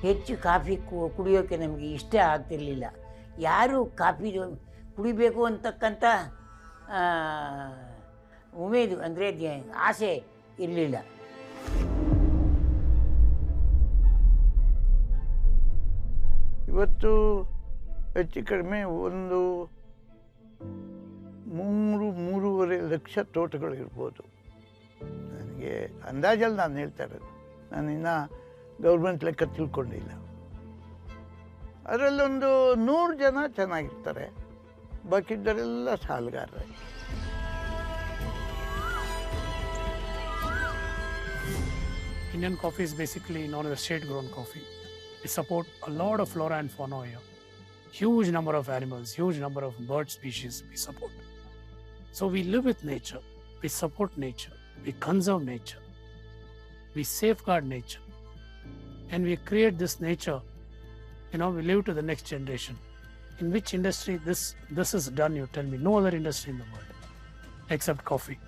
ಹೆಚ್ಚು ಕಾಫಿ ಕುಡಿಯೋಕ್ಕೆ ನಮಗೆ ಇಷ್ಟ ಆಗ್ತಿರಲಿಲ್ಲ. ಯಾರು ಕಾಫಿ ಕುಡಿಬೇಕು ಅಂತಕ್ಕಂಥ ಉಮೇದು ಅಂದರೆ ಆಸೆ ಇರಲಿಲ್ಲ. ಇವತ್ತು ಹೆಚ್ಚು ಕಡಿಮೆ ಒಂದು 3-3.5 ಲಕ್ಷ ತೋಟಗಳಿರ್ಬೋದು. ನನಗೆ ಅಂದಾಜಲ್ಲಿ ನಾನು ಹೇಳ್ತಾ ಇರೋದು, ನಾನಿನ್ನು ಗೌರ್ಮೆಂಟ್ ಲೆಕ್ಕ ತಿಳ್ಕೊಂಡಿಲ್ಲ. ಅದರಲ್ಲೊಂದು 100 ಜನ ಚೆನ್ನಾಗಿರ್ತಾರೆ, ಬಾಕಿದ್ದರೆಲ್ಲ ಸಾಲಗಾರರೇ. Indian coffee is basically known as shade-grown coffee. We support a lot of flora and fauna here. Huge number of animals, huge number of bird species we support. So we live with nature, we support nature, we conserve nature, we safeguard nature, and we create this nature, we live to the next generation. In which industry this is done, you tell me? No other industry in the world except coffee.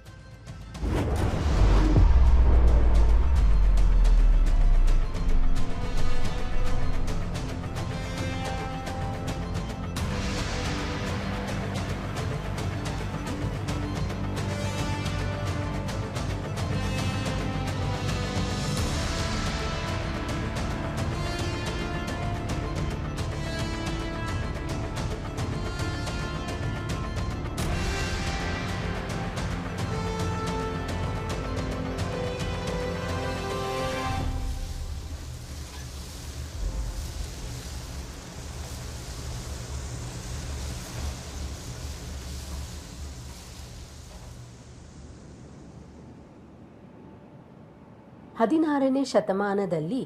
ಹದಿನಾರನೇ ಶತಮಾನದಲ್ಲಿ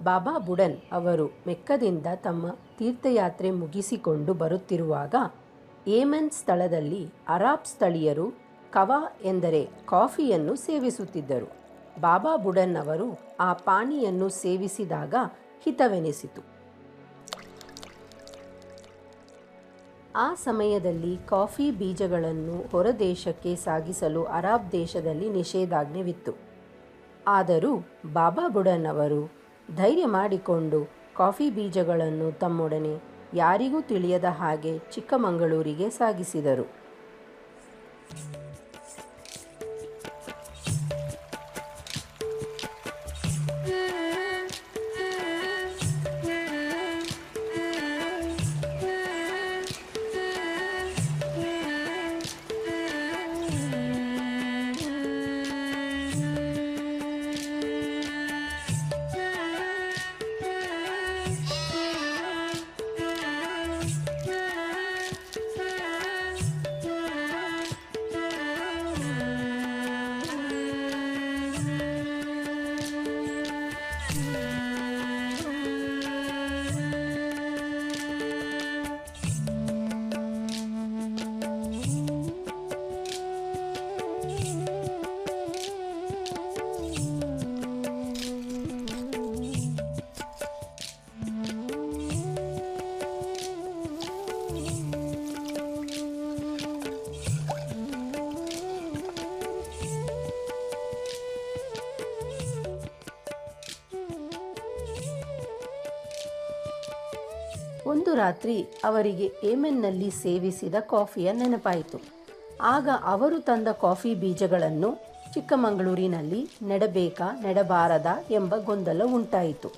ಬಾಬಾ ಬುಡನ್ ಅವರು ಮೆಕ್ಕದಿಂದ ತಮ್ಮ ತೀರ್ಥಯಾತ್ರೆ ಮುಗಿಸಿಕೊಂಡು ಬರುತ್ತಿರುವಾಗ ಯೇಮೆನ್ ಸ್ಥಳದಲ್ಲಿ Arab ಸ್ಥಳೀಯರು ಕವಾ ಎಂದರೆ ಕಾಫಿಯನ್ನು ಸೇವಿಸುತ್ತಿದ್ದರು. ಬಾಬಾ ಬುಡನ್ ಅವರು ಆ ಪಾನೀಯನ್ನು ಸೇವಿಸಿದಾಗ ಹಿತವೆನಿಸಿತು. ಆ ಸಮಯದಲ್ಲಿ ಕಾಫಿ ಬೀಜಗಳನ್ನು ಹೊರದೇಶಕ್ಕೆ ಸಾಗಿಸಲು ಅರಾಬ್ ದೇಶದಲ್ಲಿ ನಿಷೇಧಾಜ್ಞೆವಿತ್ತು. ಆದರೂ ಬಾಬಾ ಬುಡನ್ ಅವರು ಧೈರ್ಯ ಮಾಡಿಕೊಂಡು ಕಾಫಿ ಬೀಜಗಳನ್ನು ತಮ್ಮೊಡನೆ ಯಾರಿಗೂ ತಿಳಿಯದ ಹಾಗೆ ಚಿಕ್ಕಮಗಳೂರಿಗೆ ಸಾಗಿಸಿದರು. ಒಂದು ರಾತ್ರಿ ಅವರಿಗೆ ಯೇಮೆನ್ನಲ್ಲಿ ಸೇವಿಸಿದ ಕಾಫಿಯ ನೆನಪಾಯಿತು. ಆಗ ಅವರು ತಂದ ಕಾಫಿ ಬೀಜಗಳನ್ನು ಚಿಕ್ಕಮಗಳೂರಿನಲ್ಲಿ ನೆಡಬೇಕಾ ನೆಡಬಾರದಾ ಎಂಬ ಗೊಂದಲ ಉಂಟಾಯಿತು.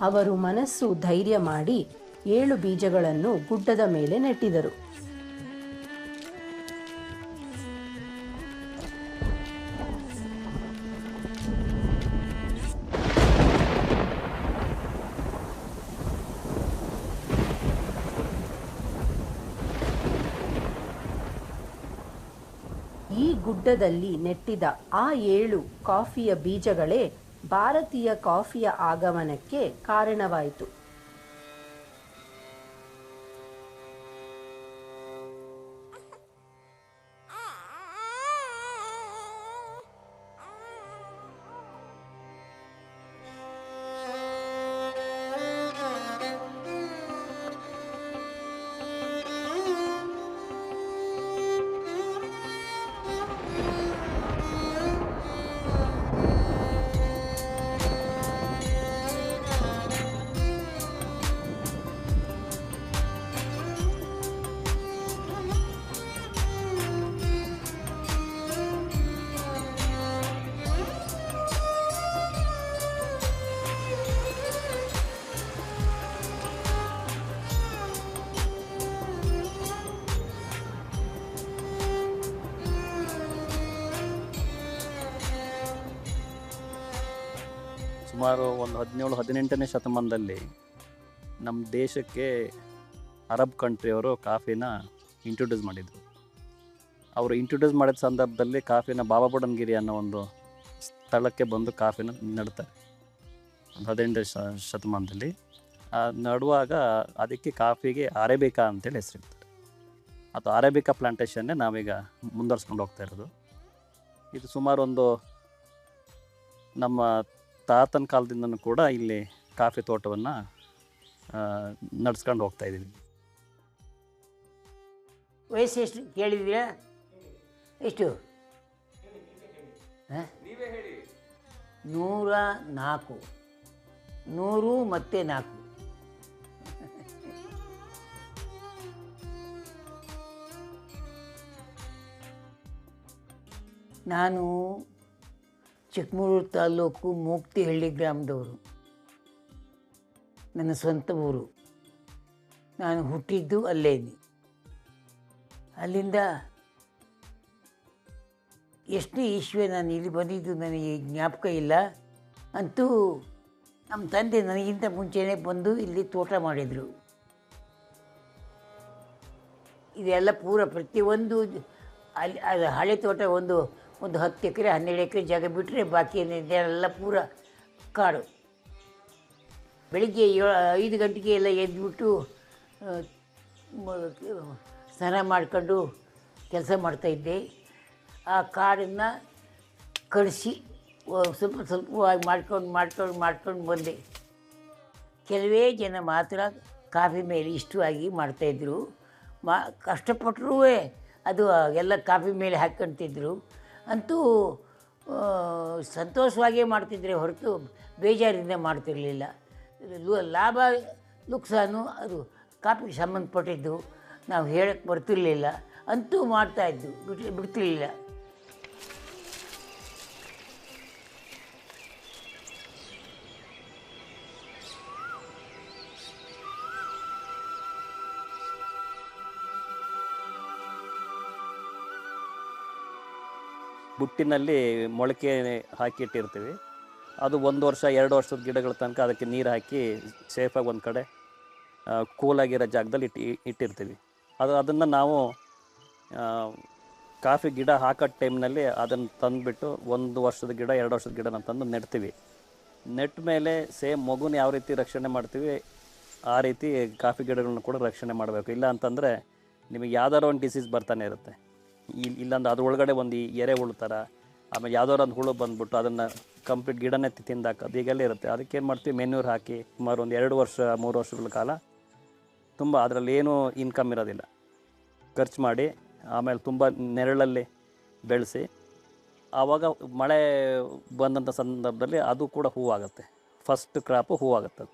ಅವರು ಮನಸ್ಸು ಧೈರ್ಯ ಮಾಡಿ 7 ಬೀಜಗಳನ್ನು ಗುಡ್ಡದ ಮೇಲೆ ನೆಟ್ಟಿದರು. ಈ ಗುಡ್ಡದಲ್ಲಿ ನೆಟ್ಟಿದ ಆ 7 ಕಾಫಿಯ ಬೀಜಗಳೇ ಭಾರತೀಯ ಕಾಫಿಯ ಆಗಮನಕ್ಕೆ ಕಾರಣವಾಯಿತು. ಸುಮಾರು ಒಂದು 17-18ನೇ ಶತಮಾನದಲ್ಲಿ ನಮ್ಮ ದೇಶಕ್ಕೆ ಅರಬ್ ಕಂಟ್ರಿಯವರು ಕಾಫಿನ ಇಂಟ್ರೊಡ್ಯೂಸ್ ಮಾಡಿದರು. ಅವರು ಇಂಟ್ರೊಡ್ಯೂಸ್ ಮಾಡಿದ ಸಂದರ್ಭದಲ್ಲಿ ಕಾಫಿನ ಬಾಬಾ ಬುಡನ್ಗಿರಿ ಅನ್ನೋ ಒಂದು ಸ್ಥಳಕ್ಕೆ ಬಂದು ಕಾಫಿನ ನೆಡ್ತಾರೆ 18ನೇ ಶತಮಾನದಲ್ಲಿ. ನಡುವಾಗ ಅದಕ್ಕೆ ಕಾಫಿಗೆ ಅರೇಬಿಕಾ ಅಂತೇಳಿ ಹೆಸರಿಡ್ತಾರೆ. ಅದು ಅರೇಬಿಕಾ ಪ್ಲಾಂಟೇಶನ್ನೇ ನಾವೀಗ ಮುಂದುವರ್ಸ್ಕೊಂಡು ಹೋಗ್ತಾ ಇರೋದು. ಇದು ಸುಮಾರು ಒಂದು ನಮ್ಮ ತಾತನ ಕಾಲದಿಂದನೂ ಕೂಡ ಇಲ್ಲಿ ಕಾಫಿ ತೋಟವನ್ನು ನಡೆಸ್ಕೊಂಡು ಹೋಗ್ತಾ ಇದ್ದೀವಿ. ವಯಸ್ಸು ಎಷ್ಟು ಕೇಳಿದ್ದೀರಾ? ಎಷ್ಟು? 104. 100 ಮತ್ತು 4. ನಾನು ಚಿಕ್ಕಮಗಳೂರು ತಾಲೂಕು ಮೂಕ್ತಿಹಳ್ಳಿ ಗ್ರಾಮದವರು. ನನ್ನ ಸ್ವಂತ ಊರು. ನಾನು ಹುಟ್ಟಿದ್ದು ಅಲ್ಲೇನೆ. ಅಲ್ಲಿಂದ ಎಷ್ಟನೇ ಇಸ್ವಿ ನಾನು ಇಲ್ಲಿ ಬಂದಿದ್ದು ನನಗೆ ಜ್ಞಾಪಕ ಇಲ್ಲ. ಅಂತೂ ನಮ್ಮ ತಂದೆ ನನಗಿಂತ ಮುಂಚೆನೇ ಬಂದು ಇಲ್ಲಿ ತೋಟ ಮಾಡಿದರು. ಇದೆಲ್ಲ ಪೂರ ಪ್ರತಿಯೊಂದು ಅಲ್ಲಿ ಅದು ಹಳೆ ತೋಟ ಒಂದು 10 ಎಕರೆ 12 ಎಕರೆ ಜಾಗ ಬಿಟ್ಟರೆ ಬಾಕಿ ಎಲ್ಲ ಪೂರ ಕಾಡು. ಬೆಳಿಗ್ಗೆ 5 ಗಂಟೆಗೆ ಎಲ್ಲ ಎದ್ದುಬಿಟ್ಟು ಸ್ನಾನ ಮಾಡ್ಕೊಂಡು ಕೆಲಸ ಮಾಡ್ತಾಯಿದ್ದೆ. ಆ ಕಾಡನ್ನು ಕಳಿಸಿ ಸ್ವಲ್ಪ ಸ್ವಲ್ಪವಾಗಿ ಮಾಡ್ಕೊಂಡು ಬಂದೆ. ಕೆಲವೇ ಜನ ಮಾತ್ರ ಕಾಫಿ ಮೇಲೆ ಇಷ್ಟವಾಗಿ ಮಾಡ್ತಾಯಿದ್ರು. ಕಷ್ಟಪಟ್ಟರೂ ಅದು ಎಲ್ಲ ಕಾಫಿ ಮೇಲೆ ಹಾಕ್ಕೊಳ್ತಿದ್ರು. ಅಂತೂ ಸಂತೋಷವಾಗೇ ಮಾಡ್ತಿದ್ರೆ ಹೊರತು ಬೇಜಾರಿಂದ ಮಾಡ್ತಿರಲಿಲ್ಲ. ಲಾಭ ನುಕ್ಸಾನು ಅದು ಕಾಫಿಗೆ ಸಂಬಂಧಪಟ್ಟಿದ್ದು ನಾವು ಹೇಳಕ್ಕೆ ಬರ್ತಿರಲಿಲ್ಲ. ಅಂತೂ ಮಾಡ್ತಾಯಿದ್ದು, ಬಿಡ್ತಿರಲಿಲ್ಲ. ಬುಟ್ಟಿನಲ್ಲಿ ಮೊಳಕೆ ಹಾಕಿಟ್ಟಿರ್ತೀವಿ. ಅದು 1 ವರ್ಷ 2 ವರ್ಷದ ಗಿಡಗಳ ತನಕ ಅದಕ್ಕೆ ನೀರು ಹಾಕಿ ಸೇಫಾಗಿ ಒಂದು ಕಡೆ ಕೂಲಾಗಿರೋ ಜಾಗದಲ್ಲಿ ಇಟ್ಟಿರ್ತೀವಿ. ಅದನ್ನು ನಾವು ಕಾಫಿ ಗಿಡ ಹಾಕೋ ಟೈಮ್ನಲ್ಲಿ ಅದನ್ನು ತಂದುಬಿಟ್ಟು 1 ವರ್ಷದ ಗಿಡ 2 ವರ್ಷದ ಗಿಡನ ತಂದು ನೆಡ್ತೀವಿ. ನೆಟ್ಟ ಮೇಲೆ ಸೇಮ್ ಮಗುನ ಯಾವ ರೀತಿ ರಕ್ಷಣೆ ಮಾಡ್ತೀವಿ ಆ ರೀತಿ ಕಾಫಿ ಗಿಡಗಳನ್ನ ಕೂಡ ರಕ್ಷಣೆ ಮಾಡಬೇಕು. ಇಲ್ಲ ಅಂತಂದರೆ ನಿಮಗೆ ಯಾವ್ದಾದ್ರು ಒಂದು ಡಿಸೀಸ್ ಬರ್ತಾನೆ ಇರುತ್ತೆ. ಇಲ್ಲಾಂದ್ರೆ ಅದ್ರೊಳಗಡೆ ಒಂದು ಎರೆಹುಳು ಥರ, ಆಮೇಲೆ ಯಾವ್ದಾದ್ರು ಒಂದು ಹುಳು ಬಂದುಬಿಟ್ಟು ಅದನ್ನು ಕಂಪ್ಲೀಟ್ ಗಿಡನೇ ತಿಂದಾಕೋದು ಹೀಗೆಲ್ಲ ಇರುತ್ತೆ. ಅದಕ್ಕೇನು ಮಾಡ್ತೀವಿ, ಮೆನ್ಯೂರ್ ಹಾಕಿ ಸುಮಾರು ಒಂದು 2 ವರ್ಷ 3 ವರ್ಷಗಳ ಕಾಲ ತುಂಬ ಅದರಲ್ಲಿ ಏನೂ ಇನ್ಕಮ್ ಇರೋದಿಲ್ಲ, ಖರ್ಚು ಮಾಡಿ ಆಮೇಲೆ ತುಂಬ ನೆರಳಲ್ಲಿ ಬೆಳೆಸಿ ಆವಾಗ ಮಳೆ ಬಂದಂಥ ಸಂದರ್ಭದಲ್ಲಿ ಅದು ಕೂಡ ಹೂವಾಗುತ್ತೆ. ಫಸ್ಟ್ ಕ್ರಾಪು ಹೂವಾಗುತ್ತೆ.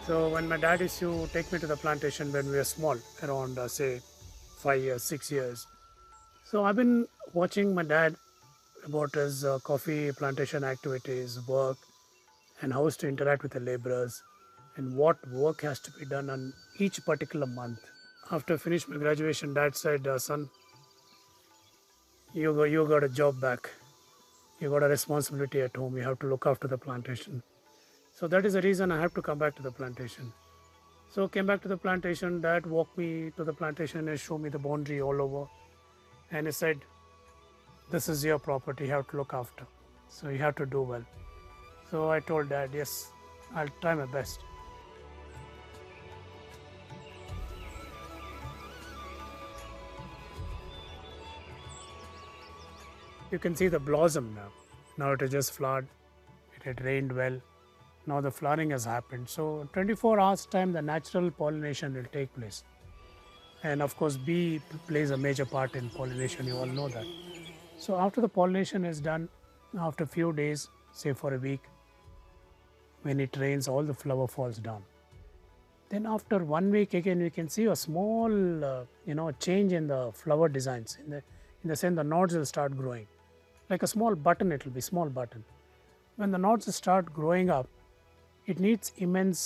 So when my dad used to take me to the plantation when we were small, around say 5 years, 6 years. So I've been watching my dad about his coffee plantation activities, work, and how to interact with the laborers, and what work has to be done on each particular month. After I finished my graduation, Dad said, "Son, you got a job back. You got a responsibility at home. You have to look after the plantation." So that is the reason I have to come back to the plantation. So came back to the plantation. Dad walked me to the plantation and showed me the boundary all over, and he said, "This is your property. You have to look after. So you have to do well." So I told Dad, "Yes, I'll try my best." You can see the blossom now. Now it has just flowered. It had rained well. Now the flowering has happened. So 24 hours time the natural pollination will take place. And of course bee plays a major part in pollination, you all know that. So after the pollination is done, after a few days, say for a week, when it rains all the flower falls down. Then after 1 week again we can see a small change in the flower designs. In the sense the nodes will start growing. Like a small button, it will be small button. When the nodes start growing up, it needs immense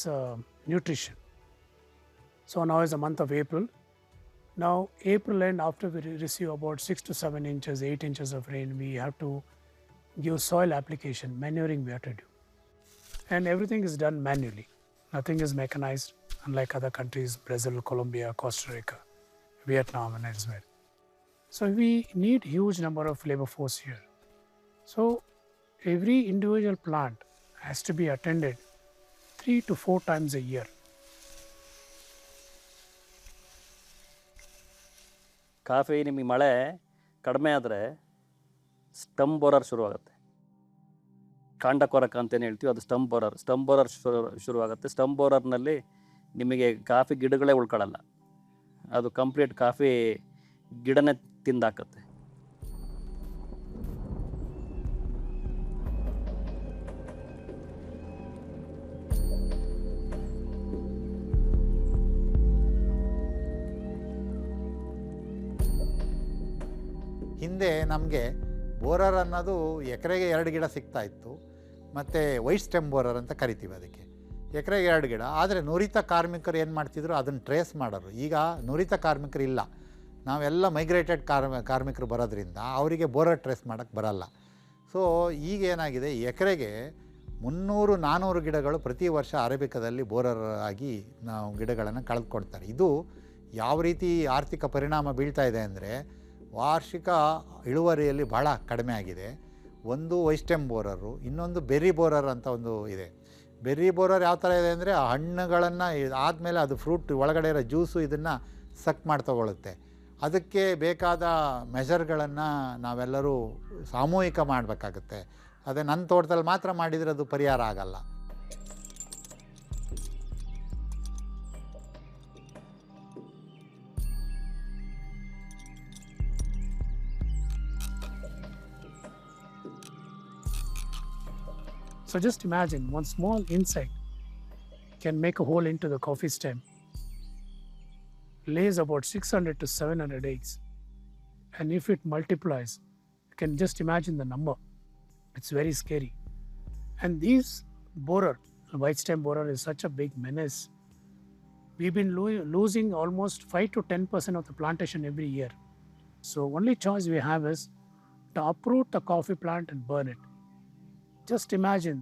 nutrition. So now is the month of April. Now April end, after we receive about 6 to 7 inches, 8 inches of rain, we have to give soil application, manuring we have to do. And everything is done manually. Nothing is mechanized, unlike other countries, Brazil, Colombia, Costa Rica, Vietnam and elsewhere. So we need huge number of labor force here. So every individual plant has to be attended 3 to 4 times a year. Coffee ನಿಮಗೆ ಮಳೆ ಕಡಿಮೆ ಆದರೆ stem borer ಶುರುವಾಗುತ್ತೆ. ಕಾಂಡ ಕೊರಕ ಅಂತೇನು ಹೇಳ್ತೀವಿ, ಅದು ಸ್ಟಮ್ ಬೋರರ್ ಶುರುವಾಗುತ್ತೆ. ಸ್ಟಮ್ ಬೋರರ್ನಲ್ಲಿ ನಿಮಗೆ ಕಾಫಿ ಗಿಡಗಳೇ ಉಳ್ಕೊಳ್ಳಲ್ಲ, ಅದು ಕಂಪ್ಲೀಟ್ ಕಾಫಿ ಗಿಡನೇ ತಿಂದಾಕತ್ತೆ. ಹಿಂದೆ ನಮಗೆ ಬೋರರ್ ಅನ್ನೋದು ಎಕರೆಗೆ 2 ಗಿಡ ಸಿಗ್ತಾ ಇತ್ತು, ಮತ್ತು ವೈಟ್ ಸ್ಟೆಮ್ ಬೋರರ್ ಅಂತ ಕರಿತೀವಿ ಅದಕ್ಕೆ. ಎಕರೆಗೆ 2 ಗಿಡ. ಆದರೆ ನುರಿತ ಕಾರ್ಮಿಕರು ಏನು ಮಾಡ್ತಿದ್ರು, ಅದನ್ನು ಟ್ರೇಸ್ ಮಾಡೋರು. ಈಗ ನುರಿತ ಕಾರ್ಮಿಕರು ಇಲ್ಲ, ನಾವೆಲ್ಲ ಮೈಗ್ರೇಟೆಡ್ ಕಾರ್ಮಿಕರು ಬರೋದ್ರಿಂದ ಅವರಿಗೆ ಬೋರರ್ ಟ್ರೇಸ್ ಮಾಡೋಕ್ಕೆ ಬರಲ್ಲ. ಸೊ ಈಗ ಏನಾಗಿದೆ, ಎಕರೆಗೆ 300-400 ಗಿಡಗಳು ಪ್ರತಿ ವರ್ಷ ಅರೇಬಿಕದಲ್ಲಿ ಬೋರರ್ ಆಗಿ ನಾವು ಗಿಡಗಳನ್ನು ಕಳೆದುಕೊಳ್ತಾರೆ. ಇದು ಯಾವ ರೀತಿ ಆರ್ಥಿಕ ಪರಿಣಾಮ ಬೀಳ್ತಾ ಇದೆ ಅಂದರೆ, ವಾರ್ಷಿಕ ಇಳುವರಿಯಲ್ಲಿ ಭಾಳ ಕಡಿಮೆ ಆಗಿದೆ. ಒಂದು ವೈಸ್ಟೆಮ್ ಬೋರರು, ಇನ್ನೊಂದು ಬೆರ್ರಿ ಬೋರರ್ ಅಂತ ಒಂದು ಇದೆ. ಬೆರ್ರಿ ಬೋರರ್ ಯಾವ ಥರ ಇದೆ ಅಂದರೆ, ಆ ಹಣ್ಣುಗಳನ್ನು ಆದಮೇಲೆ ಅದು ಫ್ರೂಟ್ ಒಳಗಡೆ ಇರೋ ಜ್ಯೂಸು ಇದನ್ನು ಸಕ್ ಮಾಡಿ ತಗೊಳುತ್ತೆ. ಅದಕ್ಕೆ ಬೇಕಾದ ಮೆಷರ್ಗಳನ್ನು ನಾವೆಲ್ಲರೂ ಸಾಮೂಹಿಕ ಮಾಡಬೇಕಾಗುತ್ತೆ. ಅದೇ ನನ್ನ ತೋಟದಲ್ಲಿ ಮಾತ್ರ ಮಾಡಿದರೆ ಅದು ಪರಿಹಾರ ಆಗಲ್ಲ. So just imagine one small insect can make a hole into the coffee stem, lays about 600 to 700 eggs, and if it multiplies, you can just imagine the number. It's very scary. And these borer, white stem borer, is such a big menace. We've been losing almost 5 to 10% of the plantation every year. So only choice we have is to uproot the coffee plant and burn it. Just imagine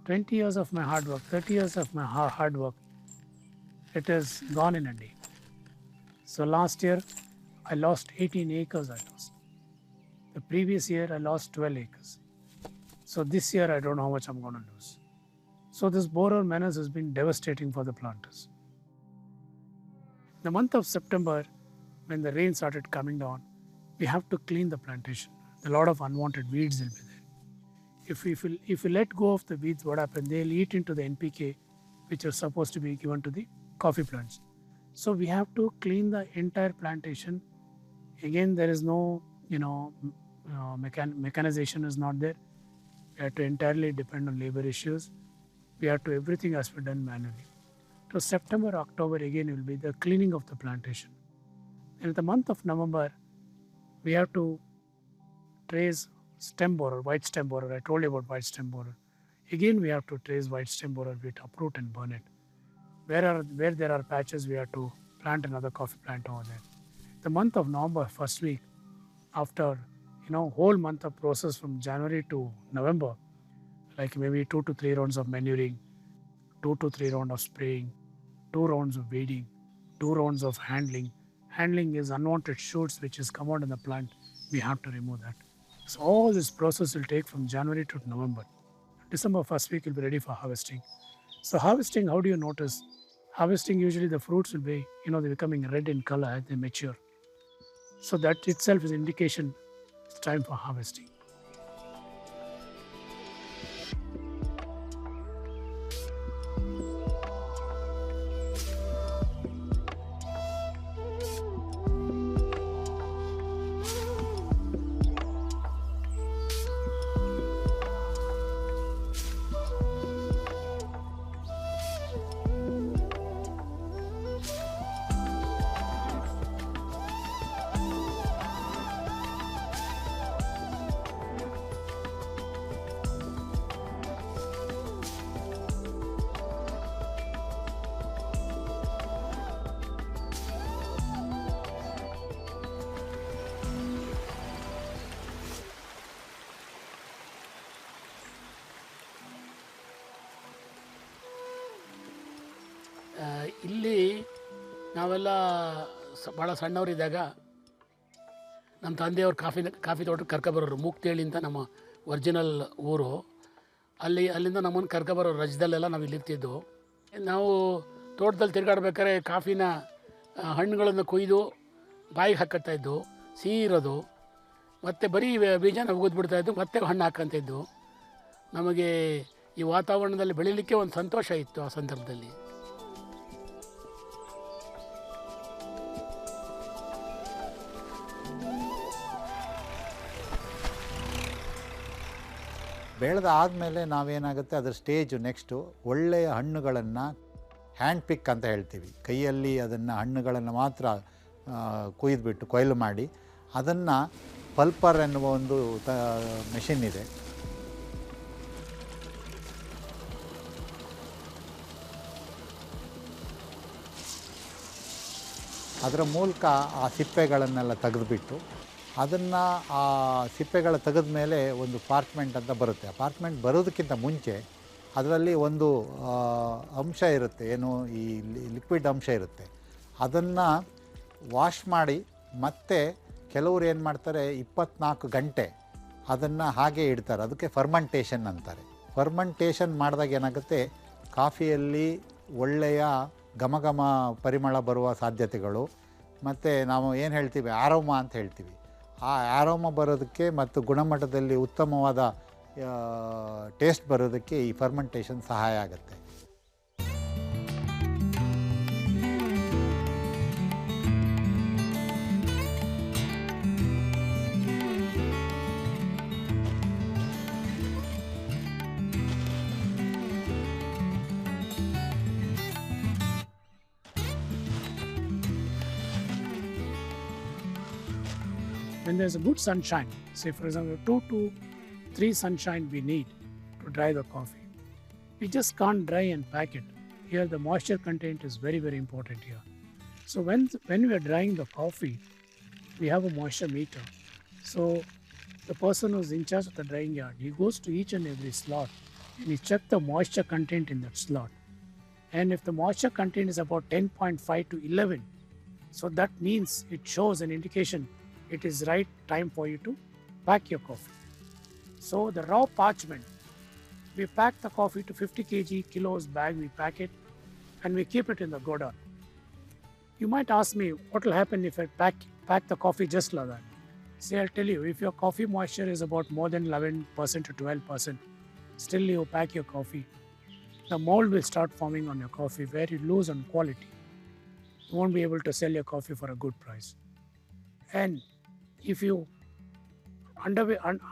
20 years of my hard work, 30 years of my hard work, it is gone in a day. So last year I lost 18 acres I lost. The previous year I lost 12 acres. So this year I don't know how much I'm going to lose. So this borer menace has been devastating for the planters. The month of September, when the rain started coming down, we have to clean the plantation. A lot of unwanted weeds will be there. If we let go of the weeds, what happens? They'll eat into the NPK, which is supposed to be given to the coffee plants. So we have to clean the entire plantation. Again, there is no, mechanization is not there. We have to entirely depend on labor issues. We have to, everything has to be done manually. So September, October again will be the cleaning of the plantation. And in the month of November, we have to trace stem borer, white stem borer. I told you about white stem borer. Again, we have to trace white stem borer, we uproot and burn it. Where there are patches, we have to plant another coffee plant over there. The month of November, first week, after whole month of process from January to November, like maybe 2 to 3 rounds of manuring, 2 to 3 rounds of spraying, 2 rounds of weeding, 2 rounds of handling. Handling is unwanted shoots which has come out in the plant. We have to remove that. So all this process will take from January to November. December first week will be ready for harvesting. So harvesting, how do you notice? Harvesting, usually the fruits will be, they're becoming red in color as they mature. So that itself is indication it's time for harvesting. ಇಲ್ಲಿ ನಾವೆಲ್ಲ ಭಾಳ ಸಣ್ಣವರಿದ್ದಾಗ ನಮ್ಮ ತಂದೆಯವ್ರು coffee ತೋಟಕ್ಕೆ ಕರ್ಕೊಬರೋರು. ಮೂಕ್ತೇಳಿ ಅಂತ ನಮ್ಮ original ಊರು. ಅಲ್ಲಿಂದ ನಮ್ಮನ್ನು ಕರ್ಕೊಬರೋರು. ರಜದಲ್ಲೆಲ್ಲ ನಾವು ಇಲ್ಲಿರ್ತಿದ್ದು. ನಾವು ತೋಟದಲ್ಲಿ ತಿರುಗಾಡ್ಬೇಕಾದ್ರೆ ಕಾಫಿನ ಹಣ್ಣುಗಳನ್ನು ಕೊಯ್ದು ಬಾಯಿಗೆ ಹಾಕತ್ತಾಯಿದ್ದು, ಸಿಹಿ ಇರೋದು, ಮತ್ತು ಬರೀ ಬೀಜನ ಉಗಿದ್ಬಿಡ್ತಾಯಿದ್ದು, ಮತ್ತೆ ಹಣ್ಣು ಹಾಕಂತಿದ್ದು. ನಮಗೆ ಈ ವಾತಾವರಣದಲ್ಲಿ ಬೆಳೀಲಿಕ್ಕೆ ಒಂದು ಸಂತೋಷ ಇತ್ತು ಆ ಸಂದರ್ಭದಲ್ಲಿ. ಬೆಳೆದ ಆದಮೇಲೆ ನಾವೇನಾಗುತ್ತೆ ಅದರ ಸ್ಟೇಜು ನೆಕ್ಸ್ಟು ಒಳ್ಳೆಯ ಹಣ್ಣುಗಳನ್ನು ಹ್ಯಾಂಡ್ ಪಿಕ್ ಅಂತ ಹೇಳ್ತೀವಿ. ಕೈಯಲ್ಲಿ ಅದನ್ನು ಹಣ್ಣುಗಳನ್ನು ಮಾತ್ರ ಕೊಯ್ದುಬಿಟ್ಟು ಕೊಯ್ಲು ಮಾಡಿ ಅದನ್ನು ಪಲ್ಪರ್ ಎನ್ನುವ ಒಂದು ಮೆಷಿನ್ ಇದೆ. ಅದರ ಮೂಲಕ ಆ ಸಿಪ್ಪೆಗಳನ್ನೆಲ್ಲ ತೆಗೆದುಬಿಟ್ಟು ಅದನ್ನು ಆ ಸಿಪ್ಪೆಗಳ ತೆಗೆದ ಮೇಲೆ ಒಂದು ಪಾರ್ಚ್ಮೆಂಟ್ ಅಂತ ಬರುತ್ತೆ. ಆ ಪಾರ್ಚ್ಮೆಂಟ್ ಬರೋದಕ್ಕಿಂತ ಮುಂಚೆ ಅದರಲ್ಲಿ ಒಂದು ಅಂಶ ಇರುತ್ತೆ, ಏನು ಈ ಲಿಕ್ವಿಡ್ ಅಂಶ ಇರುತ್ತೆ. ಅದನ್ನು ವಾಶ್ ಮಾಡಿ ಮತ್ತೆ ಕೆಲವರು ಏನು ಮಾಡ್ತಾರೆ 24 ಗಂಟೆ ಅದನ್ನು ಹಾಗೆ ಇಡ್ತಾರೆ. ಅದಕ್ಕೆ ಫರ್ಮೆಂಟೇಷನ್ ಅಂತಾರೆ. ಫರ್ಮೆಂಟೇಷನ್ ಮಾಡಿದಾಗ ಏನಾಗುತ್ತೆ, ಕಾಫಿಯಲ್ಲಿ ಒಳ್ಳೆಯ ಘಮ ಪರಿಮಳ ಬರುವ ಸಾಧ್ಯತೆಗಳು, ಮತ್ತು ನಾವು ಏನು ಹೇಳ್ತೀವಿ ಆರೋಮ ಅಂತ ಹೇಳ್ತೀವಿ, ಆ ಆರೋಮ ಬರೋದಕ್ಕೆ ಮತ್ತು ಗುಣಮಟ್ಟದಲ್ಲಿ ಉತ್ತಮವಾದ ಟೇಸ್ಟ್ ಬರೋದಕ್ಕೆ ಈ ಫರ್ಮೆಂಟೇಷನ್ ಸಹಾಯ ಆಗುತ್ತೆ. When there's a good sunshine, say for example 2 to 3 sunshine we need to dry the coffee. We just can't dry and pack it. Here the moisture content is very, very important here. So when we are drying the coffee, we have a moisture meter. So the person who's in charge of the drying yard, he goes to each and every slot and he checks the moisture content in that slot. And if the moisture content is about 10.5 to 11, so that means it shows an indication it is right time for you to pack your coffee. So the raw parchment, we pack the coffee to 50 kg kilos bag, we pack it and we keep it in the godown. You might ask me what will happen if I pack the coffee just like that. See, I'll tell you, if your coffee moisture is about more than 11% to 12%, still you pack your coffee, the mold will start forming on your coffee where you lose on quality. You won't be able to sell your coffee for a good price. And if you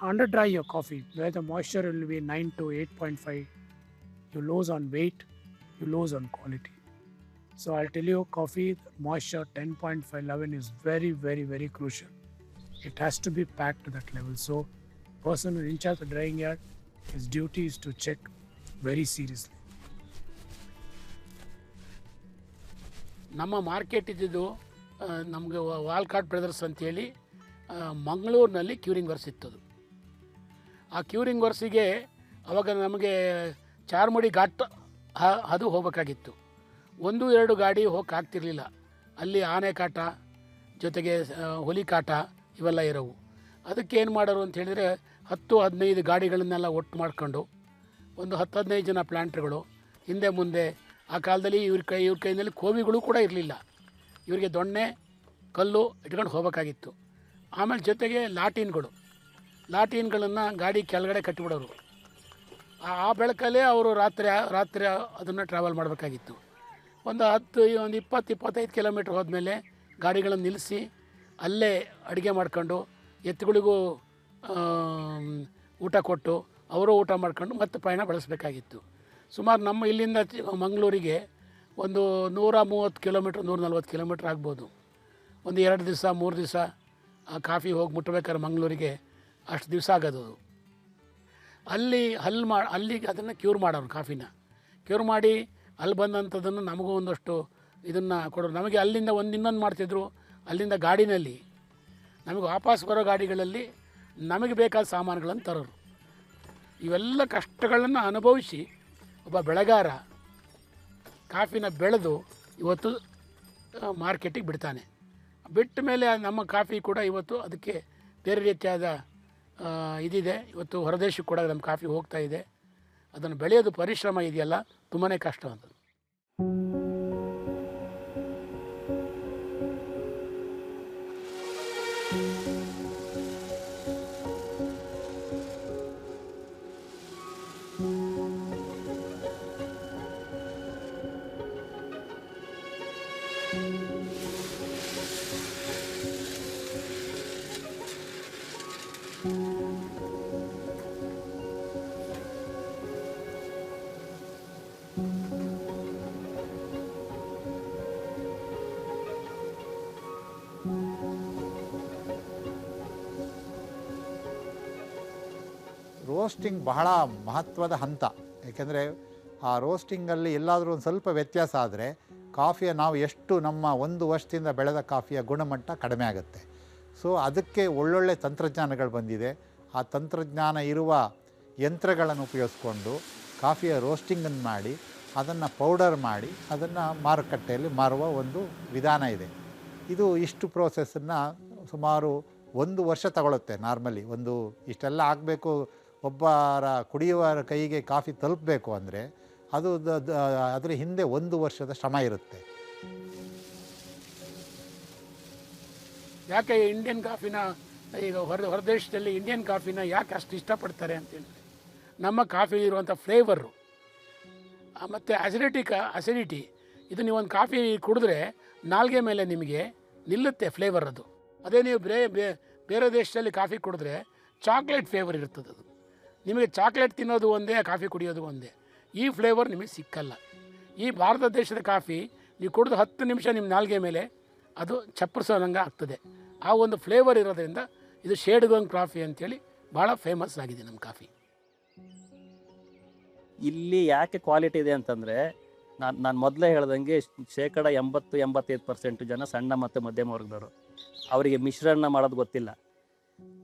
under dry your coffee where the moisture will be 9 to 8.5, you lose on weight, you lose on quality. So I'll tell you, coffee moisture 10.5, 11 is very, very, very crucial. It has to be packed to that level. So person who is in charge of the drying yard, his duty is to check very seriously. ನಮ್ಮ market ಇದ್ದಿದ್ದು ನಮಗೆ ವಾಲ್ಕಾಟ್ brothers ಅಂತೇಳಿ ಮಂಗಳೂರಿನಲ್ಲಿ curing verse ಇತ್ತದು. ಆ curing ವರ್ಸಿಗೆ ಅವಾಗ ನಮಗೆ ಚಾರ್ಮುಡಿ ಘಾಟ್ ಅದು ಹೋಗಬೇಕಾಗಿತ್ತು. 1-2 ಗಾಡಿ ಹೋಗೋಕ್ಕಾಗ್ತಿರ್ಲಿಲ್ಲ. ಅಲ್ಲಿ ಆನೆ ಕಾಟ ಜೊತೆಗೆ ಹುಲಿ ಕಾಟ ಇವೆಲ್ಲ ಇರೋವು. ಅದಕ್ಕೆ ಏನು ಮಾಡೋರು ಅಂತ ಹೇಳಿದರೆ 10-15 ಗಾಡಿಗಳನ್ನೆಲ್ಲ ಒಟ್ಟು ಮಾಡ್ಕೊಂಡು ಒಂದು 10-15 ಜನ ಪ್ಲಾಂಟ್ರುಗಳು ಹಿಂದೆ ಮುಂದೆ. ಆ ಕಾಲದಲ್ಲಿ ಇವ್ರ ಕೈಯಲ್ಲಿ ಕೋವಿಗಳು ಕೂಡ ಇರಲಿಲ್ಲ. ಇವರಿಗೆ ದೊಣ್ಣೆ ಕಲ್ಲು ಇಟ್ಕೊಂಡು ಹೋಗಬೇಕಾಗಿತ್ತು. ಆಮೇಲೆ ಜೊತೆಗೆ ಲಾಟೀನ್ಗಳನ್ನು ಗಾಡಿ ಕೆಳಗಡೆ ಕಟ್ಟಿಬಿಡೋರು. ಆ ಬೆಳಕಲ್ಲೇ ಅವರು ರಾತ್ರಿ ಅದನ್ನು ಟ್ರಾವೆಲ್ ಮಾಡಬೇಕಾಗಿತ್ತು. ಒಂದು 20-25 ಕಿಲೋಮೀಟ್ರ್ ಹೋದ್ಮೇಲೆ ಗಾಡಿಗಳನ್ನು ನಿಲ್ಲಿಸಿ ಅಲ್ಲೇ ಅಡುಗೆ ಮಾಡ್ಕೊಂಡು ಎತ್ತುಗಳಿಗೂ ಊಟ ಕೊಟ್ಟು ಅವರು ಊಟ ಮಾಡ್ಕೊಂಡು ಮತ್ತೆ ಪಯಣ ಬೆಳೆಸಬೇಕಾಗಿತ್ತು. ಸುಮಾರು ನಮ್ಮ ಇಲ್ಲಿಂದ ಮಂಗಳೂರಿಗೆ ಒಂದು 130 ಕಿಲೋಮೀಟ್ರ್ 140 ಕಿಲೋಮೀಟ್ರ್ ಆಗ್ಬೋದು. ಒಂದು 2 ದಿವಸ 3 ದಿವಸ ಕಾಫಿ ಹೋಗಿ ಮುಟ್ಟಬೇಕಾದ್ರೆ ಮಂಗಳೂರಿಗೆ ಅಷ್ಟು ದಿವಸ ಆಗೋದು. ಅಲ್ಲಿಗೆ ಅದನ್ನು ಕ್ಯೂರ್ ಮಾಡೋರು. ಕಾಫಿನ ಕ್ಯೂರ್ ಮಾಡಿ ಅಲ್ಲಿ ಬಂದಂಥದ್ದನ್ನು ನಮಗೂ ಒಂದಷ್ಟು ಇದನ್ನು ಕೊಡೋರು. ನಮಗೆ ಅಲ್ಲಿಂದ ಇನ್ನೊಂದು ಮಾಡ್ತಿದ್ರು. ಅಲ್ಲಿಂದ ಗಾಡಿನಲ್ಲಿ ನಮಗೆ ವಾಪಸ್ ಬರೋ ಗಾಡಿಗಳಲ್ಲಿ ನಮಗೆ ಬೇಕಾದ ಸಾಮಾನುಗಳನ್ನು ತರೋರು. ಇವೆಲ್ಲ ಕಷ್ಟಗಳನ್ನು ಅನುಭವಿಸಿ ಒಬ್ಬ ಬೆಳೆಗಾರ ಕಾಫಿನ ಬೆಳೆದು ಇವತ್ತು ಮಾರ್ಕೆಟಿಗೆ ಬಿಡ್ತಾನೆ. ಬಿಟ್ಟ ಮೇಲೆ ನಮ್ಮ ಕಾಫಿ ಕೂಡ ಇವತ್ತು ಅದಕ್ಕೆ ಬೇರೆ ರೀತಿಯಾದ ಇದಿದೆ. ಇವತ್ತು ಹೊರದೇಶಕ್ಕೆ ಕೂಡ ನಮ್ಮ ಕಾಫಿ ಹೋಗ್ತಾ ಇದೆ. ಅದನ್ನು ಬೆಳೆಯೋದು ಪರಿಶ್ರಮ ಇದೆಯಲ್ಲ ತುಂಬಾ ಕಷ್ಟ ಅಂತ. ರೋಸ್ಟಿಂಗ್ ಬಹಳ ಮಹತ್ವದ ಹಂತ. ಏಕೆಂದರೆ ಆ ರೋಸ್ಟಿಂಗಲ್ಲಿ ಎಲ್ಲಾದರೂ ಒಂದು ಸ್ವಲ್ಪ ವ್ಯತ್ಯಾಸ ಆದರೆ ಕಾಫಿಯ ನಾವು ಎಷ್ಟು ನಮ್ಮ ಒಂದು ವರ್ಷದಿಂದ ಬೆಳೆದ ಕಾಫಿಯ ಗುಣಮಟ್ಟ ಕಡಿಮೆ ಆಗುತ್ತೆ. ಸೊ ಅದಕ್ಕೆ ಒಳ್ಳೊಳ್ಳೆ ತಂತ್ರಜ್ಞಾನಗಳು ಬಂದಿದೆ. ಆ ತಂತ್ರಜ್ಞಾನ ಇರುವ ಯಂತ್ರಗಳನ್ನು ಉಪಯೋಗಿಸ್ಕೊಂಡು ಕಾಫಿಯ ರೋಸ್ಟಿಂಗನ್ನು ಮಾಡಿ ಅದನ್ನು ಪೌಡರ್ ಮಾಡಿ ಅದನ್ನು ಮಾರುಕಟ್ಟೆಯಲ್ಲಿ ಮಾರುವ ಒಂದು ವಿಧಾನ ಇದೆ. ಇದು ಇಷ್ಟು ಪ್ರೋಸೆಸ್ಸನ್ನು ಸುಮಾರು 1 ವರ್ಷ ತಗೊಳುತ್ತೆ. ನಾರ್ಮಲಿ ಒಂದು ಇಷ್ಟೆಲ್ಲ ಆಗಬೇಕು, ಒಬ್ಬರ ಕುಡಿಯುವರ ಕೈಗೆ ಕಾಫಿ ತಲುಪಬೇಕು ಅಂದರೆ ಅದು ಅದರ ಹಿಂದೆ 1 ವರ್ಷದ ಶ್ರಮ ಇರುತ್ತೆ. ಯಾಕೆ ಇಂಡಿಯನ್ ಕಾಫಿನ ಈಗ ಹೊರದೇಶದಲ್ಲಿ ಇಂಡಿಯನ್ ಕಾಫಿನ ಯಾಕೆ ಅಷ್ಟು ಇಷ್ಟಪಡ್ತಾರೆ ಅಂತೇಳಿ, ನಮ್ಮ ಕಾಫಿಲಿರುವಂಥ ಫ್ಲೇವರು ಮತ್ತು ಅಸಿಡಿಟಿ ಇದು ನೀವೊಂದು ಕಾಫಿ ಕುಡಿದ್ರೆ ನಾಲ್ಗೆ ಮೇಲೆ ನಿಮಗೆ ನಿಲ್ಲುತ್ತೆ ಫ್ಲೇವರ್. ಅದು ಅದೇ ನೀವು ಬೇರೆ ದೇಶದಲ್ಲಿ ಕಾಫಿ ಕುಡಿದ್ರೆ ಚಾಕ್ಲೇಟ್ ಫ್ಲೇವರ್ ಇರ್ತದೆ. ಅದು ನಿಮಗೆ ಚಾಕ್ಲೇಟ್ ತಿನ್ನೋದು ಒಂದೇ, ಕಾಫಿ ಕುಡಿಯೋದು ಒಂದೇ. ಈ ಫ್ಲೇವರ್ ನಿಮಗೆ ಸಿಕ್ಕಲ್ಲ. ಈ ಭಾರತ ದೇಶದ ಕಾಫಿ ನೀವು ಕುಡಿದು 10 ನಿಮಿಷ ನಿಮ್ಮ ನಾಲ್ಗೆ ಮೇಲೆ ಅದು ಚಪ್ಪರಿಸೋದಂಗೆ ಆಗ್ತದೆ. ಆ ಒಂದು ಫ್ಲೇವರ್ ಇರೋದ್ರಿಂದ ಇದು ಶೇಡ್ಗೋಂಗ್ ಕಾಫಿ ಅಂಥೇಳಿ ಭಾಳ ಫೇಮಸ್ ಆಗಿದೆ ನಮ್ಮ ಕಾಫಿ. ಇಲ್ಲಿ ಯಾಕೆ ಕ್ವಾಲಿಟಿ ಇದೆ ಅಂತಂದರೆ, ನಾನು ಮೊದಲೇ ಹೇಳ್ದಂಗೆ 80-85% ಜನ ಸಣ್ಣ ಮತ್ತು ಮಧ್ಯಮ ವರ್ಗದವರು. ಅವರಿಗೆ ಮಿಶ್ರಣ ಮಾಡೋದು ಗೊತ್ತಿಲ್ಲ,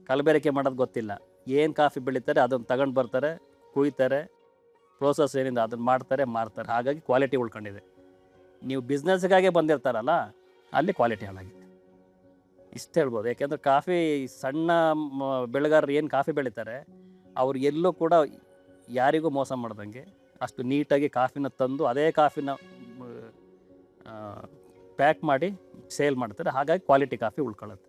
ಕಲಬೆರಕೆ ಮಾಡೋದು ಗೊತ್ತಿಲ್ಲ. ಏನು ಕಾಫಿ ಬೆಳೀತಾರೆ ಅದನ್ನು ತಗೊಂಡು ಬರ್ತಾರೆ, ಕುಯ್ತಾರೆ, ಪ್ರೋಸೆಸ್ ಏನಿದೆ ಅದನ್ನು ಮಾಡ್ತಾರೆ, ಮಾರ್ತಾರೆ. ಹಾಗಾಗಿ ಕ್ವಾಲಿಟಿ ಉಳ್ಕೊಂಡಿದೆ. ನೀವು ಬಿಸ್ನೆಸ್ಗಾಗೆ ಬಂದಿರ್ತಾರಲ್ಲ, ಅಲ್ಲಿ ಕ್ವಾಲಿಟಿ ಹಾಳಾಗಿದೆ. ಇಷ್ಟು ಹೇಳ್ಬೋದು. ಯಾಕೆಂದರೆ ಕಾಫಿ ಸಣ್ಣ ಬೆಳೆಗಾರರು ಏನು ಕಾಫಿ ಬೆಳೀತಾರೆ ಅವ್ರು ಎಲ್ಲೂ ಕೂಡ ಯಾರಿಗೂ ಮೋಸ ಮಾಡ್ದಂಗೆ ಅಷ್ಟು ನೀಟಾಗಿ ಕಾಫಿನ ತಂದು ಅದೇ ಕಾಫಿನ ಪ್ಯಾಕ್ ಮಾಡಿ ಸೇಲ್ ಮಾಡ್ತಾರೆ. ಹಾಗಾಗಿ ಕ್ವಾಲಿಟಿ ಕಾಫಿ ಉಳ್ಕೊಳ್ಳುತ್ತೆ.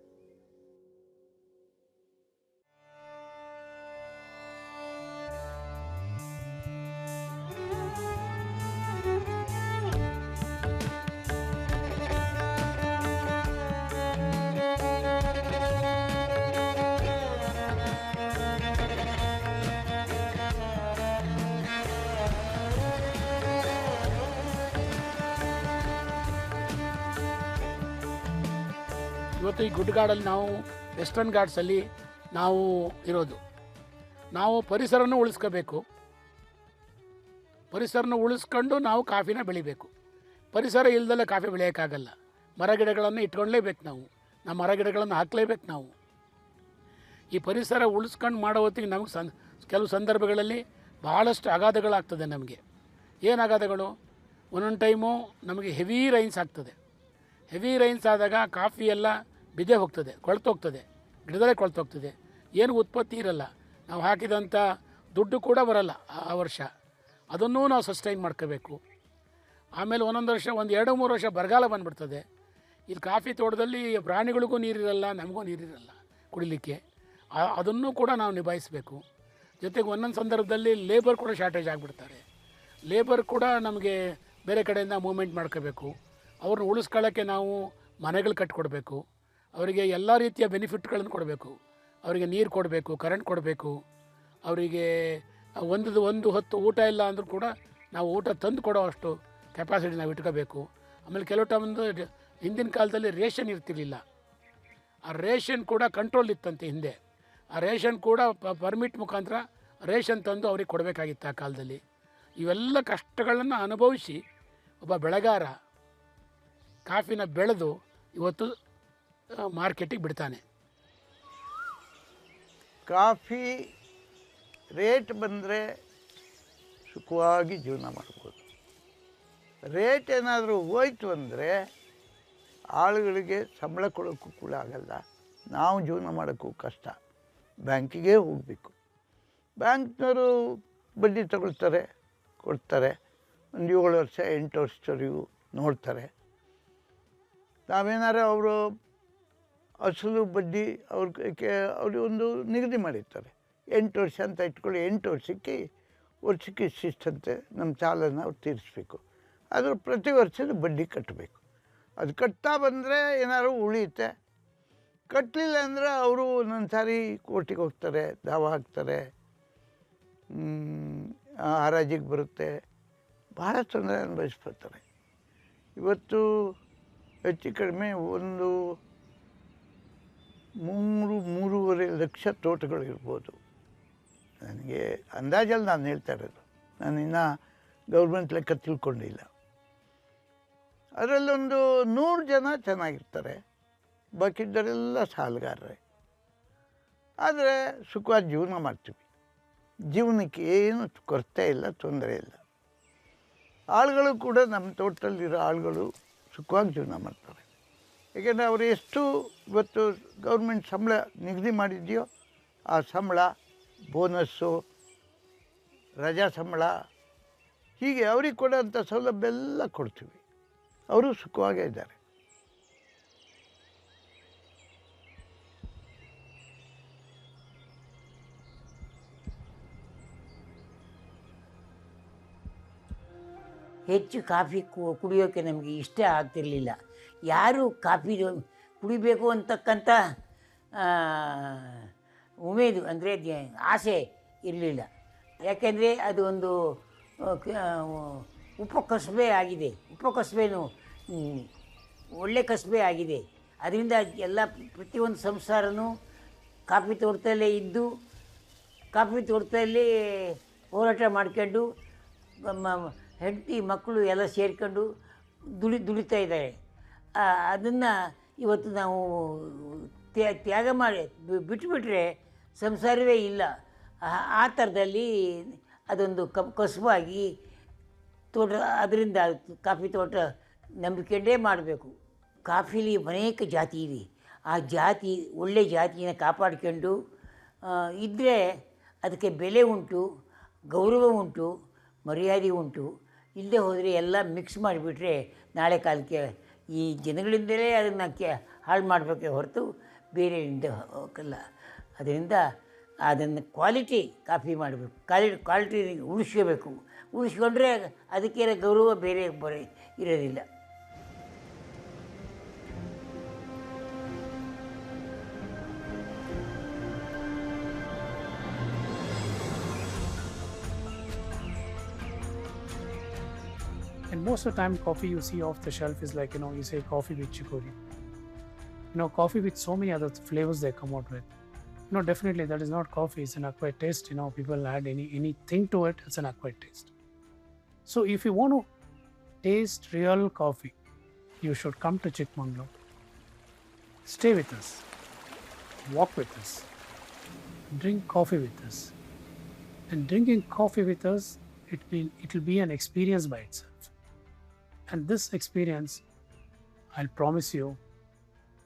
ಇವತ್ತು ಈ ಗುಡ್ಡಗಾಡಲ್ಲಿ ನಾವು ವೆಸ್ಟರ್ನ್ ಘಾಟ್ಸಲ್ಲಿ ನಾವು ಇರೋದು. ನಾವು ಪರಿಸರನೂ ಉಳಿಸ್ಕೋಬೇಕು, ಪರಿಸರನ ಉಳಿಸ್ಕೊಂಡು ನಾವು ಕಾಫಿನ ಬೆಳಿಬೇಕು. ಪರಿಸರ ಇಲ್ದಲ್ಲೇ ಕಾಫಿ ಬೆಳೆಯೋಕ್ಕಾಗಲ್ಲ. ಮರಗಿಡಗಳನ್ನು ಇಟ್ಕೊಳ್ಳೇಬೇಕು ನಾವು, ನಮ್ಮ ಮರಗಿಡಗಳನ್ನು ಹಾಕಲೇಬೇಕು ನಾವು. ಈ ಪರಿಸರ ಉಳಿಸ್ಕೊಂಡು ಮಾಡೋ ಹೊತ್ತಿಗೆ ನಮಗೆ ಕೆಲವು ಸಂದರ್ಭಗಳಲ್ಲಿ ಭಾಳಷ್ಟು ಅಗಾಧಗಳಾಗ್ತದೆ. ನಮಗೆ ಏನು ಅಗಾಧಗಳು? ಒಂದೊಂದು ಟೈಮು ನಮಗೆ ಹೆವಿ ರೈನ್ಸ್ ಆಗ್ತದೆ. ಹೆವಿ ರೈನ್ಸ್ ಆದಾಗ ಕಾಫಿ ಎಲ್ಲ ಬಿದ್ದೆ ಹೋಗ್ತದೆ, ಕೊಳ್ತೋಗ್ತದೆ, ಗಿಡದಲ್ಲೇ ಕೊಳ್ತೋಗ್ತದೆ. ಏನು ಉತ್ಪತ್ತಿ ಇರಲ್ಲ. ನಾವು ಹಾಕಿದಂಥ ದುಡ್ಡು ಕೂಡ ಬರಲ್ಲ ಆ ವರ್ಷ. ಅದನ್ನೂ ನಾವು ಸಸ್ಟೈನ್ ಮಾಡ್ಕೋಬೇಕು. ಆಮೇಲೆ ಒಂದೊಂದು ವರ್ಷ 1-2-3 ವರ್ಷ ಬರಗಾಲ ಬಂದುಬಿಡ್ತದೆ. ಇಲ್ಲಿ ಕಾಫಿ ತೋಟದಲ್ಲಿ ಪ್ರಾಣಿಗಳಿಗೂ ನೀರಿರಲ್ಲ, ನಮಗೂ ನೀರಿರಲ್ಲ ಕುಡಿಲಿಕ್ಕೆ. ಅದನ್ನು ಕೂಡ ನಾವು ನಿಭಾಯಿಸಬೇಕು. ಜೊತೆಗೆ ಒಂದೊಂದು ಸಂದರ್ಭದಲ್ಲಿ ಲೇಬರ್ ಕೂಡ ಶಾರ್ಟೇಜ್ ಆಗಿಬಿಡ್ತಾರೆ. ಲೇಬರ್ ಕೂಡ ನಮಗೆ ಬೇರೆ ಕಡೆಯಿಂದ ಮೂವ್ಮೆಂಟ್ ಮಾಡ್ಕೋಬೇಕು. ಅವ್ರನ್ನ ಉಳಿಸ್ಕೊಳ್ಳೋಕ್ಕೆ ನಾವು ಮನೆಗಳು ಕಟ್ಟಿಕೊಡ್ಬೇಕು. ಅವರಿಗೆ ಎಲ್ಲ ರೀತಿಯ ಬೆನಿಫಿಟ್ಗಳನ್ನು ಕೊಡಬೇಕು. ಅವರಿಗೆ ನೀರು ಕೊಡಬೇಕು, ಕರೆಂಟ್ ಕೊಡಬೇಕು. ಅವರಿಗೆ ಒಂದು ಹೊತ್ತು ಊಟ ಇಲ್ಲ ಅಂದರೂ ಕೂಡ ನಾವು ಊಟ ತಂದು ಕೊಡೋ ಅಷ್ಟು ಕೆಪಾಸಿಟಿ ನಾವು ಇಟ್ಕೋಬೇಕು. ಆಮೇಲೆ ಕೆಲವು ಟೈಮೊಂದು ಹಿಂದಿನ ಕಾಲದಲ್ಲಿ ರೇಷನ್ ಇರ್ತಿರ್ಲಿಲ್ಲ. ಆ ರೇಷನ್ ಕೂಡ ಕಂಟ್ರೋಲ್ ಇತ್ತಂತೆ ಹಿಂದೆ. ಆ ರೇಷನ್ ಕೂಡ ಪರ್ಮಿಟ್ ಮುಖಾಂತರ ರೇಷನ್ ತಂದು ಅವ್ರಿಗೆ ಕೊಡಬೇಕಾಗಿತ್ತು ಆ ಕಾಲದಲ್ಲಿ. ಇವೆಲ್ಲ ಕಷ್ಟಗಳನ್ನು ಅನುಭವಿಸಿ ಒಬ್ಬ ಬೆಳೆಗಾರ ಕಾಫಿನ ಬೆಳೆದು ಇವತ್ತು ಮಾರ್ಕೆಟಿಗೆ ಬಿಡ್ತಾನೆ. ಕಾಫಿ ರೇಟ್ ಬಂದರೆ ಸುಖವಾಗಿ ಜೀವನ ಮಾಡ್ಬೋದು. ರೇಟ್ ಏನಾದರೂ ಹೋಯ್ತು ಅಂದರೆ ಆಳುಗಳಿಗೆ ಸಂಬಳ ಕೊಡೋಕ್ಕೂ ಕೂಡ ಆಗಲ್ಲ, ನಾವು ಜೀವನ ಮಾಡೋಕ್ಕೂ ಕಷ್ಟ. ಬ್ಯಾಂಕಿಗೆ ಹೋಗಬೇಕು. ಬ್ಯಾಂಕ್ನವರು ಬಡ್ಡಿ ತಗೊಳ್ತಾರೆ, ಕೊಡ್ತಾರೆ. ಒಂದು 7 ವರ್ಷ 8 ವರ್ಷದವರೆಗೂ ನೋಡ್ತಾರೆ. ನಾವೇನಾರು ಅವರು ಅಸಲು ಬಡ್ಡಿ ಅವರು ಒಂದು ನಿಗದಿ ಮಾಡಿರ್ತಾರೆ. 8 ವರ್ಷ ಅಂತ ಇಟ್ಕೊಳ್ಳಿ, 8 ವರ್ಷಕ್ಕೆ ಇಷ್ಟಿಷ್ಟಂತೆ ನಮ್ಮ ಸಾಲನ ಅವ್ರು ತೀರಿಸ್ಬೇಕು. ಅದ್ರ ಪ್ರತಿ ವರ್ಷದ ಬಡ್ಡಿ ಕಟ್ಟಬೇಕು. ಅದು ಕಟ್ತಾ ಬಂದರೆ ಏನಾದ್ರು ಉಳಿಯುತ್ತೆ. ಕಟ್ಟಲಿಲ್ಲ ಅಂದರೆ ಅವರು ಒಂದೊಂದು ಸಾರಿ ಕೋರ್ಟಿಗೆ ಹೋಗ್ತಾರೆ, ದಾವ ಹಾಕ್ತಾರೆ, ಹರಾಜಿಗೆ ಬರುತ್ತೆ, ಭಾಳ ತೊಂದರೆ ಅನುಭವಿಸ್ಬಿಡ್ತಾರೆ. ಇವತ್ತು ಹೆಚ್ಚು ಕಡಿಮೆ ಒಂದು 3-3.5 ಲಕ್ಷ ತೋಟಗಳಿರ್ಬೋದು. ನನಗೆ ಅಂದಾಜಲ್ಲಿ ನಾನು ಹೇಳ್ತಾ ಇರೋದು, ನಾನು ಇನ್ನೂ ಗೌರ್ಮೆಂಟ್ ಲೆಕ್ಕ ತಿಳ್ಕೊಂಡಿಲ್ಲ. ಅದರಲ್ಲೊಂದು 100 ಜನ ಚೆನ್ನಾಗಿರ್ತಾರೆ, ಬಾಕಿದ್ದರೆಲ್ಲ ಸಾಲಗಾರರೇ. ಆದರೆ ಸುಖವಾದ ಜೀವನ ಮಾಡ್ತೀವಿ. ಜೀವನಕ್ಕೆ ಏನು ಕೊರತೆ ಇಲ್ಲ, ತೊಂದರೆ ಇಲ್ಲ. ಆಳುಗಳು ಕೂಡ ನಮ್ಮ ತೋಟದಲ್ಲಿರೋ ಆಳುಗಳು ಸುಖವಾಗಿ ಜೀವನ ಮಾಡ್ತಾರೆ. ಏಕೆಂದರೆ ಅವರು ಎಷ್ಟು ಇವತ್ತು ಗೌರ್ಮೆಂಟ್ ಸಂಬಳ ನಿಗದಿ ಮಾಡಿದೆಯೋ ಆ ಸಂಬಳ, ಬೋನಸ್ಸು, ರಜಾ ಸಂಬಳ, ಹೀಗೆ ಅವ್ರಿಗೆ ಕೊಡೋಂಥ ಸೌಲಭ್ಯ ಎಲ್ಲ ಕೊಡ್ತೀವಿ. ಅವರು ಸುಖವಾಗೇ ಇದ್ದಾರೆ. ಹೆಚ್ಚು ಕಾಫಿ ಕುಡಿಯೋಕ್ಕೆ ನಮಗೆ ಇಷ್ಟ ಆಗ್ತಿರಲಿಲ್ಲ. ಯಾರು ಕಾಫಿ ಕುಡಿಬೇಕು ಅಂತಕ್ಕಂಥ ಉಮೇದು ಅಂದರೆ ಆಸೆ ಇರಲಿಲ್ಲ. ಯಾಕೆಂದರೆ ಅದು ಒಂದು ಉಪಕಸಬೆ ಆಗಿದೆ. ಉಪಕಸಬೆನೂ ಒಳ್ಳೆ ಕಸಬೆ ಆಗಿದೆ. ಅದರಿಂದ ಎಲ್ಲ ಪ್ರತಿಯೊಂದು ಸಂಸಾರನೂ ಕಾಫಿ ತೋಟದಲ್ಲೇ ಇದ್ದು, ಕಾಫಿ ತೋಟದಲ್ಲಿ ಹೋರಾಟ ಮಾಡ್ಕೊಂಡು ಹೆಂಡತಿ ಮಕ್ಕಳು ಎಲ್ಲ ಸೇರ್ಕೊಂಡು ದುಡಿತಾ ಇದ್ದಾರೆ. ಅದನ್ನು ಇವತ್ತು ನಾವು ತ್ಯಾಗ ಮಾಡಿ ಬಿಟ್ಟುಬಿಟ್ರೆ ಸಂಸಾರವೇ ಇಲ್ಲ. ಆ ಥರದಲ್ಲಿ ಅದೊಂದು ಕಸುಬಾಗಿ ತೋಟ, ಅದರಿಂದ ಕಾಫಿ ತೋಟ ನಂಬಿಕೊಂಡೇ ಮಾಡಬೇಕು. ಕಾಫಿಲಿ ಅನೇಕ ಜಾತಿ ಇದೆ. ಆ ಜಾತಿ ಒಳ್ಳೆ ಜಾತಿನ ಕಾಪಾಡ್ಕೊಂಡು ಇದ್ದರೆ ಅದಕ್ಕೆ ಬೆಲೆ ಉಂಟು, ಗೌರವ ಉಂಟು, ಮರ್ಯಾದೆ ಉಂಟು. ಇಲ್ಲದೆ ಹೋದರೆ ಎಲ್ಲ ಮಿಕ್ಸ್ ಮಾಡಿಬಿಟ್ರೆ ನಾಳೆ ಕಾಲಕ್ಕೆ ಈ ಜನಗಳಿಂದಲೇ ಅದನ್ನು ಹಾಳು ಮಾಡಬೇಕೇ ಹೊರತು ಬೇರೆಯಿಂದ ಹೋಗಲ್ಲ. ಅದರಿಂದ ಅದನ್ನು ಕ್ವಾಲಿಟಿ ಕಾಫಿ ಮಾಡಬೇಕು, ಕ್ವಾಲಿಟಿ ಉಳಿಸ್ಕೋಬೇಕು. ಉಳಿಸ್ಕೊಂಡ್ರೆ ಅದಕ್ಕೆ ಗೌರವ ಬೇರೆ ಇರೋದಿಲ್ಲ. And most of the time, coffee you see off the shelf is like, you say coffee with chicory. Coffee with so many other flavors they come out with. Definitely that is not coffee, it's an acquired taste. People add anything to it, it's an acquired taste. So if you want to taste real coffee, you should come to Chikmagalur. Stay with us, walk with us, drink coffee with us. And drinking coffee with us, it will be an experience by itself. And this experience, I'll promise you,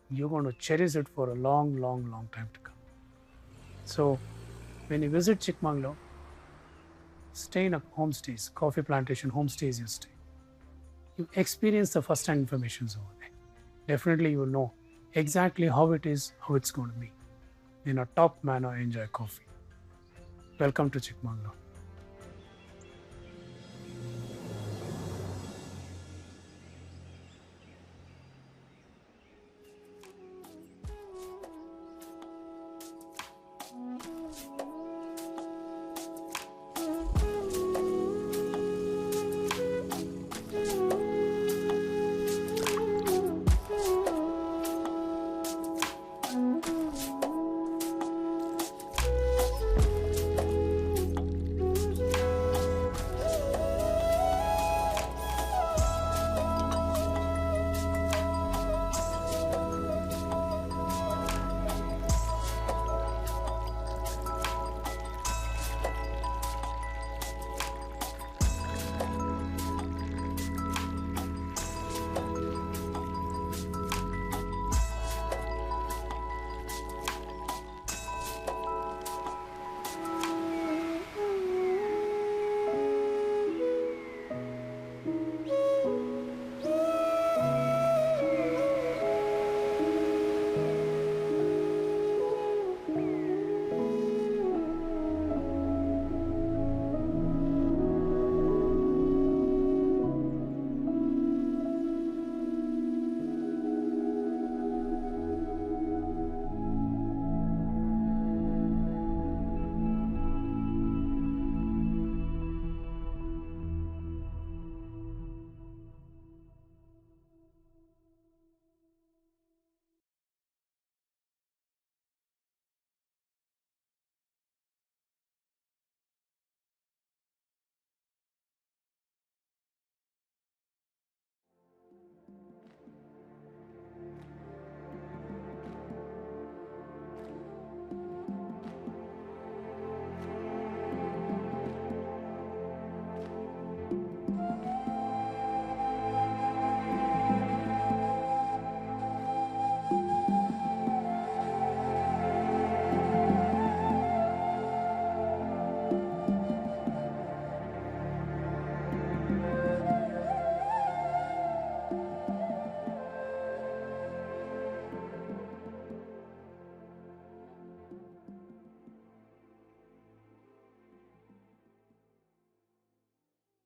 you're going to cherish it for a long, long, long time to come. So, when you visit Chikmagalur, stay in a homestays, coffee plantation homestays you stay. You experience the first-hand information over there. Definitely you will know exactly how it is, how it's going to be. In a top manner, enjoy coffee. Welcome to Chikmagalur.